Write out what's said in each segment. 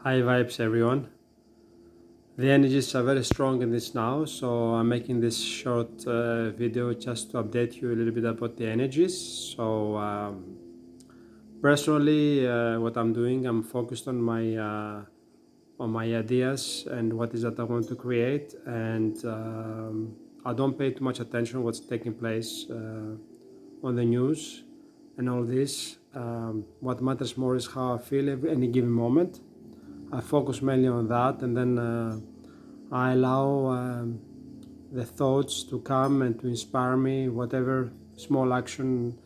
High vibes, everyone. The energies are very strong in this now, so I'm making this short video just to update you a little bit about the energies. Personally, what I'm doing, I'm focused on my ideas and what is that I want to create, and I don't pay too much attention what's taking place on the news and all this. What matters more is how I feel any given moment. I focus mainly on that, and then I allow the thoughts to come and to inspire me, whatever small action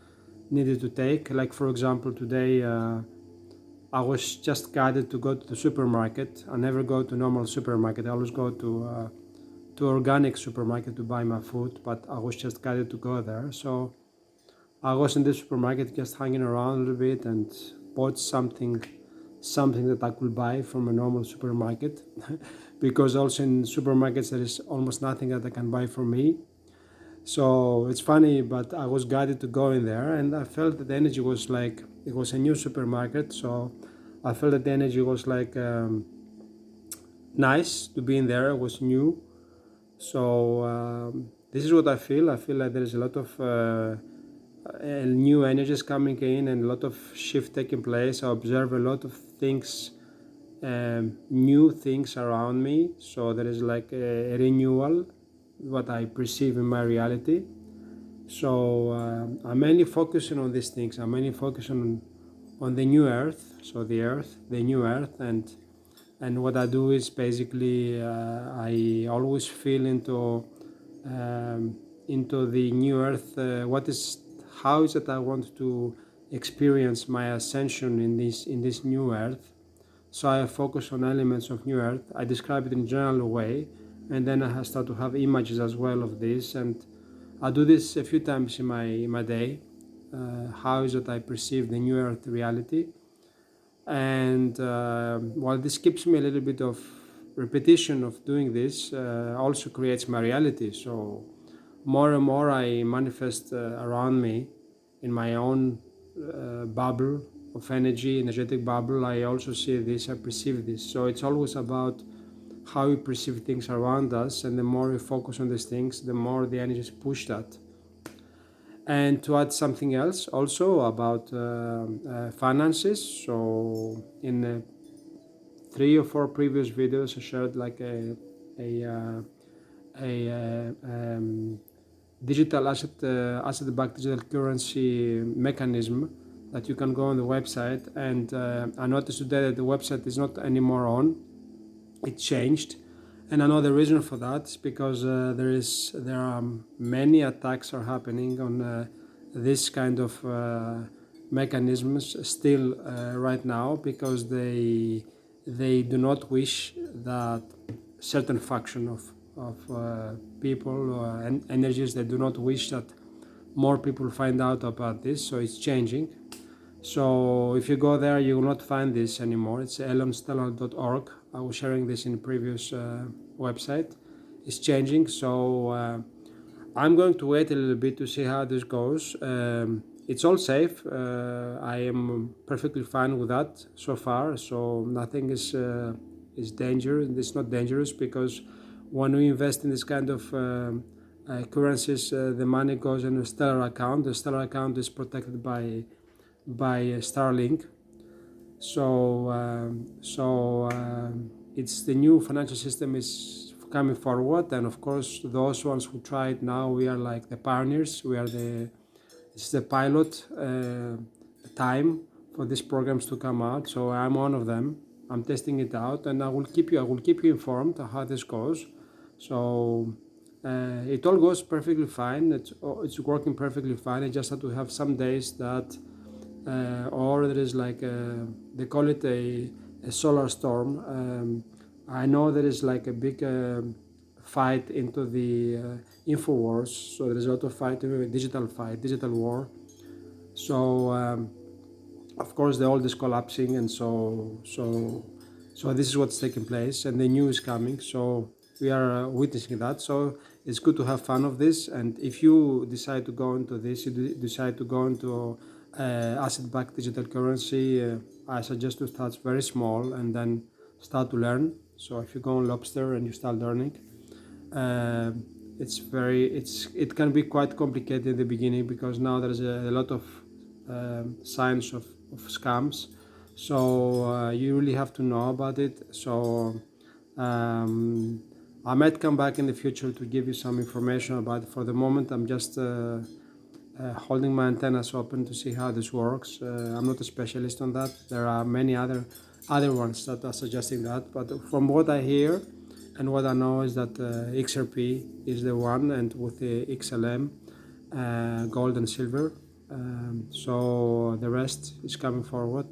needed to take. Like, for example, today I was just guided to go to the supermarket. I never go to normal supermarket. I always go to organic supermarket to buy my food, but I was just guided to go there. So I was in the supermarket just hanging around a little bit and bought something that I could buy from a normal supermarket because also in supermarkets there is almost nothing that I can buy for me. So it's funny, but I was guided to go in there, and I felt that the energy was like it was a new supermarket. So I felt that the energy was like nice to be in there. It was new. So this is what I feel. I feel like there is a lot of new energies coming in and a lot of shift taking place. I observe a lot of things, new things around me. So there is like a renewal, what I perceive in my reality. So I'm mainly focusing on these things. I'm mainly focusing on the new earth. So the new earth, and what I do is basically I always feel into the new earth. How is it I want to experience my ascension in this new earth? So I focus on elements of new earth. I describe it in a general way, and then I start to have images as well of this, and I do this a few times in my day. How is it I perceive the new earth reality? And while this keeps me a little bit of repetition of doing this, also creates my reality. So more and more I manifest around me in my own bubble of energy, energetic bubble. I also see this, I perceive this. So it's always about how we perceive things around us, and the more we focus on these things, the more the energies push that. And to add something else also about finances. So in 3 or 4 previous videos I shared like a, uh, a digital asset-backed digital currency mechanism that you can go on the website, and I noticed today that the website is not anymore on. It changed, and I know the reason for that is because there are many attacks are happening on this kind of mechanisms still right now, because they do not wish that certain faction of people and energies, they do not wish that more people find out about this. So it's changing. So if you go there, you will not find this anymore. It's elonstellar.org. I was sharing this in the previous website. It's changing. So I'm going to wait a little bit to see how this goes. It's all safe. I am perfectly fine with that so far. So nothing is dangerous. It's not dangerous, because when we invest in this kind of currencies, the money goes in a stellar account. The stellar account is protected by Starlink. It's the new financial system is coming forward, and of course those ones who try it now, we are like the pioneers. It's the pilot time for these programs to come out. So I'm one of them. I'm testing it out, and I will keep you informed of how this goes. So it all goes perfectly fine. It's working perfectly fine. I just have to have some days that or there is like they call it a solar storm. I know there is like a big fight into the info wars. So there is a lot of fight, digital war. So of course the old is collapsing, and so this is what's taking place, and the new is coming. So we are witnessing that. So it's good to have fun of this, and if you decide to go into this, you decide to go into asset-backed digital currency, I suggest to start very small and then start to learn. So if you go on Lobster and you start learning, it can be quite complicated in the beginning, because now there's a lot of signs of scams. So you really have to know about it. So I might come back in the future to give you some information about it. For the moment, I'm just holding my antennas open to see how this works. I'm not a specialist on that. There are many other ones that are suggesting that, but from what I hear and what I know is that XRP is the one, and with the XLM, gold and silver. So the rest is coming forward.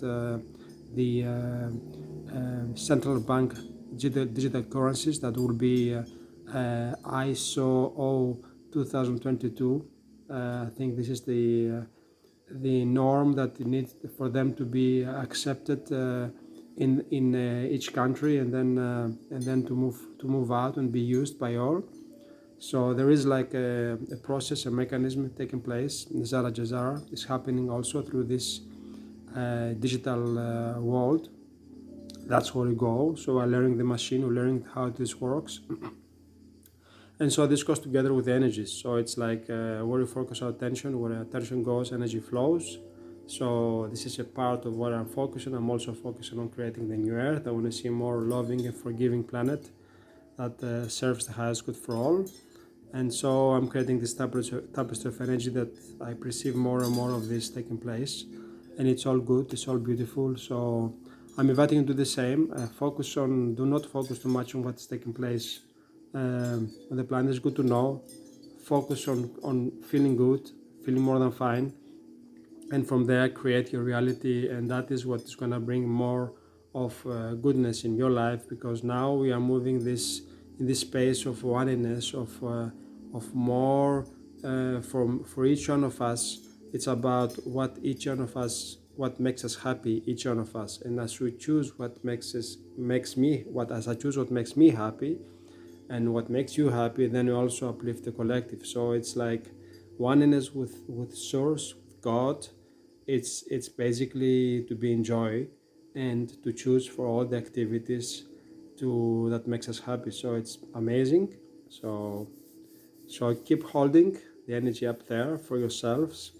The central bank digital currencies that will be ISO 2022. I think this is the norm that needs for them to be accepted in each country, and then to move out and be used by all. So there is like a process, a mechanism taking place. Zara Jazara is happening also through this digital world. That's where we go. So we're learning the machine, we're learning how this works. And so this goes together with the energies. So it's like where we focus our attention, where our attention goes, energy flows. So this is a part of what I'm focusing. I'm also focusing on creating the new earth. I want to see a more loving and forgiving planet that serves the highest good for all. And so I'm creating this tapestry of energy that I perceive more and more of this taking place. And it's all good, it's all beautiful. So I'm inviting you to do the same. Do not focus too much on what's taking place on the planet. It's good to know. Focus on feeling good, feeling more than fine. And from there, create your reality. And that is what is going to bring more of goodness in your life, because now we are moving in this space of oneness, of more for each one of us. It's about what each one of us, what makes us happy, each one of us. And as we choose what as I choose what makes me happy and what makes you happy, then we also uplift the collective. So it's like oneness with source, with God. It's basically to be in joy and to choose for all the activities that makes us happy. So it's amazing. So keep holding the energy up there for yourselves,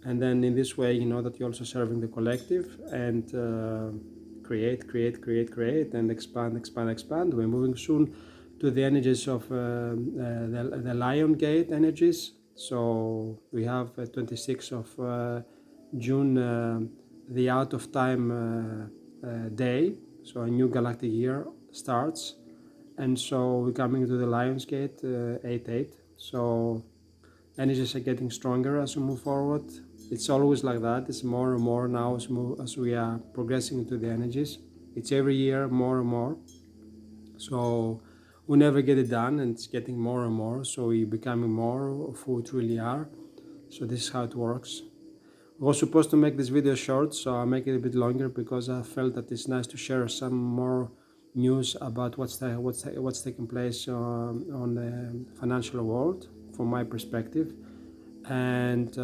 and then in this way you know that you're also serving the collective, and create and expand. We're moving soon to the energies of the Lion Gate energies. So we have 26th of June, the out of time day. So a new galactic year starts, and so we're coming to the Lion's Gate 8-8. So energies are getting stronger as we move forward. It's always like that. It's more and more now as we are progressing into the energies. It's every year more and more. So we never get it done, and it's getting more and more. So we're becoming more of who we truly are. So this is how it works. I was supposed to make this video short, so I'll make it a bit longer because I felt that it's nice to share some more news about what's taking place on the financial world from my perspective. And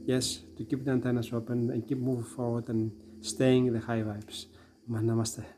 yes, to keep the antennas open and keep moving forward and staying in the high vibes. Namaste.